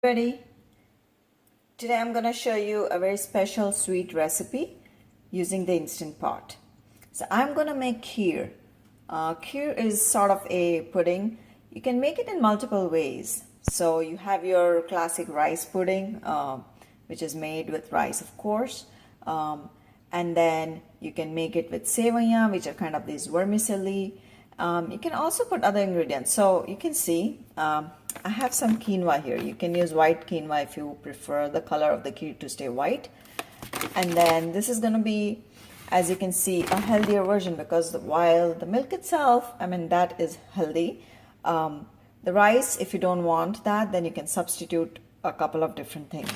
Ready? Today I'm going to show you a very special sweet recipe using the Instant Pot. So I'm going to make kheer. Kheer is sort of a pudding. You can make it in multiple ways. So you have your classic rice pudding, which is made with rice, of course. And then you can make it with sevaiyan, which are kind of these vermicelli. You can also put other ingredients. So you can see I have some quinoa here. You can use white quinoa if you prefer the color of the kheer to stay white. And then this is going to be, as you can see, a healthier version because while the milk itself, that is healthy. The rice, if you don't want that, then you can substitute a couple of different things.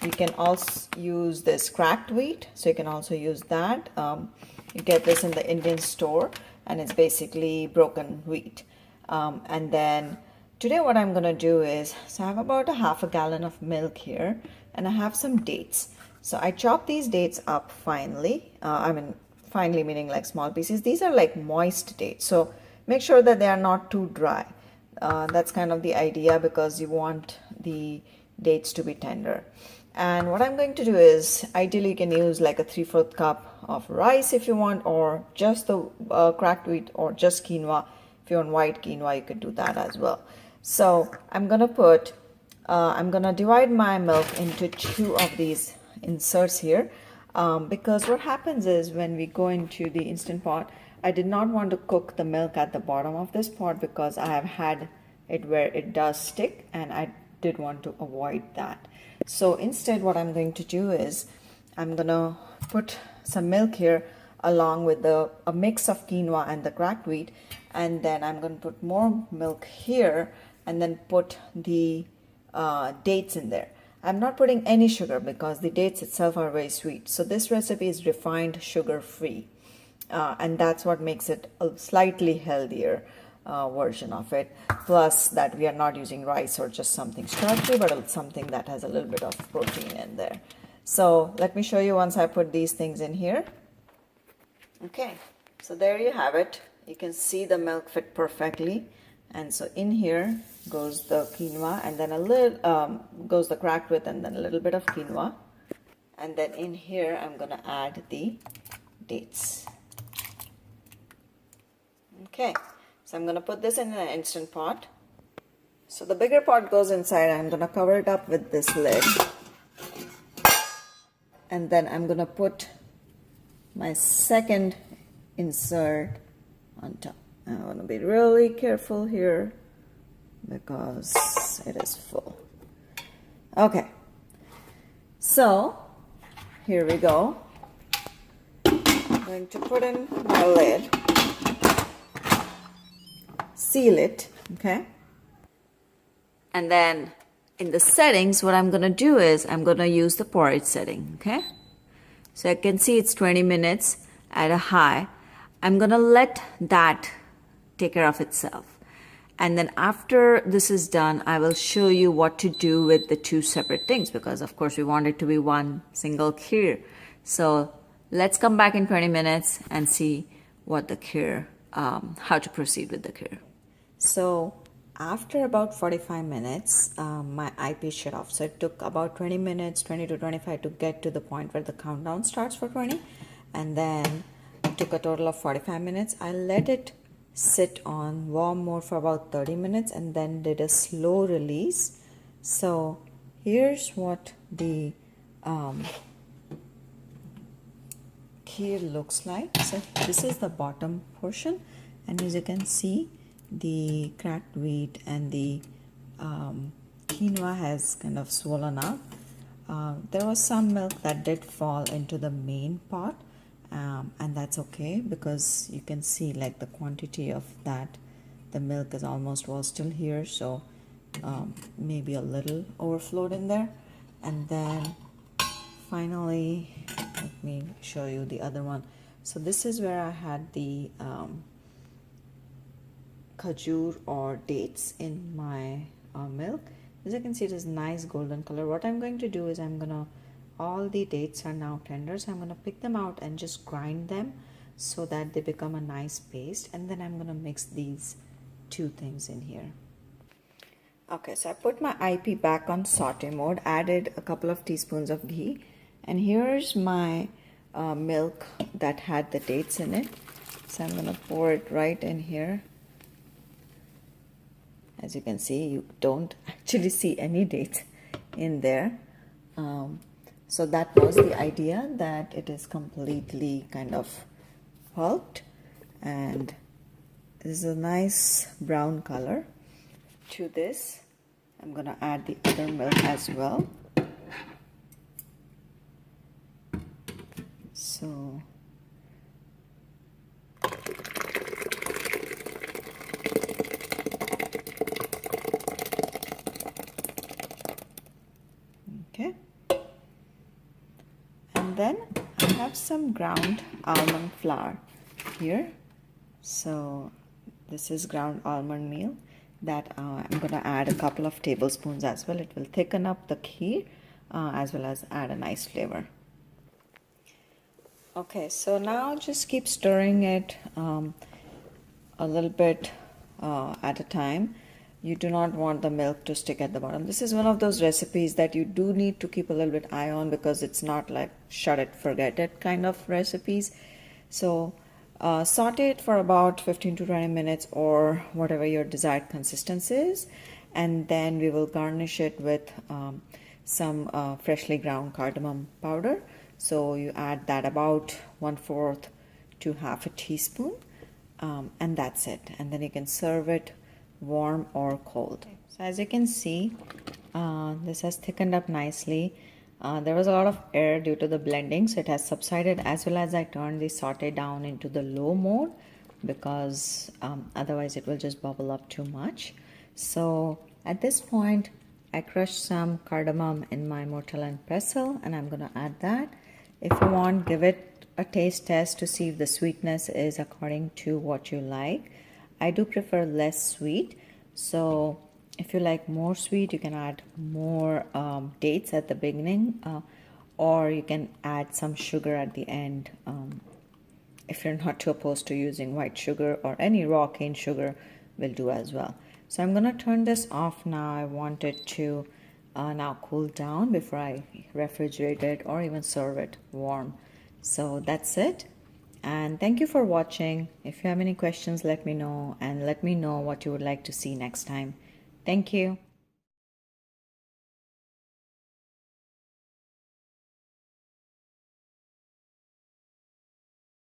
You can also use this cracked wheat, so you can also use that. You get this in the Indian store, and it's basically broken wheat. And then today what I'm going to do is, so I have about a half a gallon of milk here, and I have some dates. So I chop these dates up finely. Finely meaning like small pieces. These are like moist dates, so make sure that they are not too dry. That's kind of the idea because you want the dates to be tender. And what I'm going to do is, ideally you can use like a 3/4 cup of rice if you want, or just the cracked wheat, or just quinoa. If you want white quinoa, you could do that as well. So I'm gonna divide my milk into two of these inserts here, because what happens is when we go into the Instant Pot, I did not want to cook the milk at the bottom of this pot because I have had it where it does stick, and I did want to avoid that. So instead what I'm going to do is I'm gonna put some milk here along with a mix of quinoa and the cracked wheat, and then I'm going to put more milk here and then put the dates in there. I'm not putting any sugar because the dates itself are very sweet. So this recipe is refined sugar free, and that's what makes it a slightly healthier version of it. Plus that we are not using rice or just something starchy, but something that has a little bit of protein in there. So let me show you once I put these things in here. Okay, so there you have it. You can see the milk fit perfectly. And so in here goes the quinoa, and then a little goes the cracked wheat, and then a little bit of quinoa. And then in here I'm gonna add the dates. Okay, so I'm gonna put this in an Instant Pot. So the bigger pot goes inside. I'm gonna cover it up with this lid, and then I'm gonna put my second insert on top. I want to be really careful here because it is full. Okay, so here we go. I'm going to put in my lid, seal it, okay? And then in the settings, what I'm going to do is I'm going to use the porridge setting, okay? So I can see it's 20 minutes at a high. I'm going to let that take care of itself. And then after this is done, I will show you what to do with the two separate things, because of course we want it to be one single kheer. So let's come back in 20 minutes and see what the kheer, how to proceed with the kheer. So after about 45 minutes, my eyepiece shut off. So it took about 20 minutes, 20 to 25 to get to the point where the countdown starts for 20. And then it took a total of 45 minutes. I let it sit on warm mode for about 30 minutes and then did a slow release. So here's what the kheer looks like. So this is the bottom portion, and as you can see, the cracked wheat and the quinoa has kind of swollen up. There was some milk that did fall into the main pot, and that's okay because you can see like the quantity of that, the milk is almost all still here, so maybe a little overflowed in there. And then finally, let me show you the other one. So this is where I had the KHAJUR or dates in my milk. As you can see, it is nice golden color. What I'm going to do is all the dates are now tender, so I'm going to pick them out and just grind them so that they become a nice paste, and then I'm going to mix these two things in here. Okay, so I put my IP back on saute mode, added a couple of teaspoons of ghee, and here's my milk that had the dates in it. So I'm going to pour it right in here. As you can see, you don't actually see any dates in there. So that was the idea, that it is completely kind of pulped, and this is a nice brown color. To this, I'm going to add the other milk as well. So okay, and then I have some ground almond flour here. So this is ground almond meal that I'm going to add a couple of tablespoons as well. It will thicken up the kheer as well as add a nice flavor. Okay, so now just keep stirring it a little bit at a time. You do not want the milk to stick at the bottom. This is one of those recipes that you do need to keep a little bit eye on, because it's not like shut it, forget it kind of recipes. So saute it for about 15 to 20 minutes or whatever your desired consistency is, and then we will garnish it with some freshly ground cardamom powder. So you add that about 1/4 to half a teaspoon, and that's it. And then you can serve it warm or cold. So as you can see, this has thickened up nicely. There was a lot of air due to the blending, so it has subsided, as well as I turned the saute down into the low mode, because otherwise it will just bubble up too much. So at this point, I crushed some cardamom in my mortella and pestle, and I'm going to add that. If you want, give it a taste test to see if the sweetness is according to what you like. I do prefer less sweet, so if you like more sweet, you can add more dates at the beginning, or you can add some sugar at the end if you're not too opposed to using white sugar, or any raw cane sugar will do as well. So I'm going to turn this off now. I want it to now cool down before I refrigerate it or even serve it warm. So that's it. And thank you for watching. If you have any questions, let me know, and let me know what you would like to see next time. Thank you.